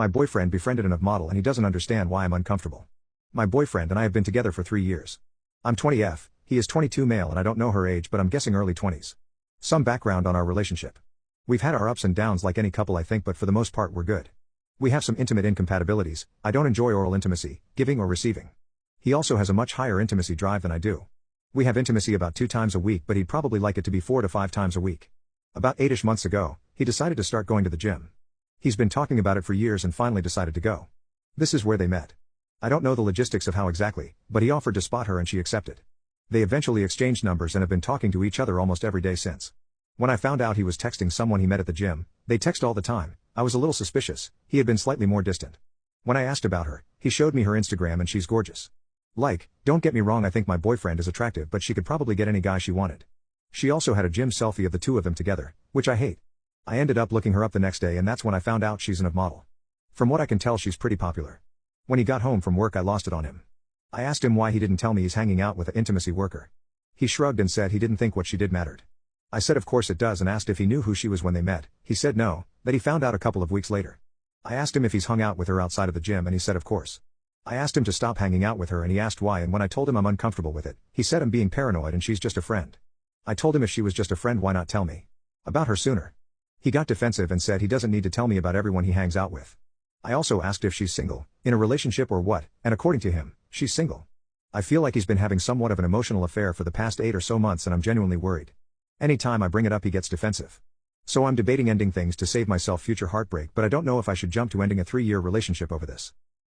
My boyfriend befriended an model and he doesn't understand why I'm uncomfortable. My boyfriend and I have been together for 3 years. I'm 20F, he is 22 male and I don't know her age but I'm guessing early 20s. Some background on our relationship. We've had our ups and downs like any couple I think but for the most part we're good. We have some intimate incompatibilities, I don't enjoy oral intimacy, giving or receiving. He also has a much higher intimacy drive than I do. We have intimacy about 2 times a week but he'd probably like it to be 4 to 5 times a week. About 8ish months ago, he decided to start going to the gym. He's been talking about it for years and finally decided to go. This is where they met. I don't know the logistics of how exactly, but he offered to spot her and she accepted. They eventually exchanged numbers and have been talking to each other almost every day since. When I found out he was texting someone he met at the gym, they text all the time, I was a little suspicious, he had been slightly more distant. When I asked about her, he showed me her Instagram and she's gorgeous. Don't get me wrong, I think my boyfriend is attractive but she could probably get any guy she wanted. She also had a gym selfie of the two of them together, which I hate. I ended up looking her up the next day and that's when I found out she's an model. From what I can tell she's pretty popular. When he got home from work I lost it on him. I asked him why he didn't tell me he's hanging out with an intimacy worker. He shrugged and said he didn't think what she did mattered. I said of course it does and asked if he knew who she was when they met. He said no, that he found out a couple of weeks later. I asked him if he's hung out with her outside of the gym and he said of course. I asked him to stop hanging out with her and he asked why, and when I told him I'm uncomfortable with it, he said I'm being paranoid and she's just a friend. I told him if she was just a friend why not tell me about her sooner. He got defensive and said he doesn't need to tell me about everyone he hangs out with. I also asked if she's single, in a relationship or what, and according to him, she's single. I feel like he's been having somewhat of an emotional affair for the past 8 or so months and I'm genuinely worried. Anytime I bring it up he gets defensive. So I'm debating ending things to save myself future heartbreak, but I don't know if I should jump to ending a 3-year relationship over this.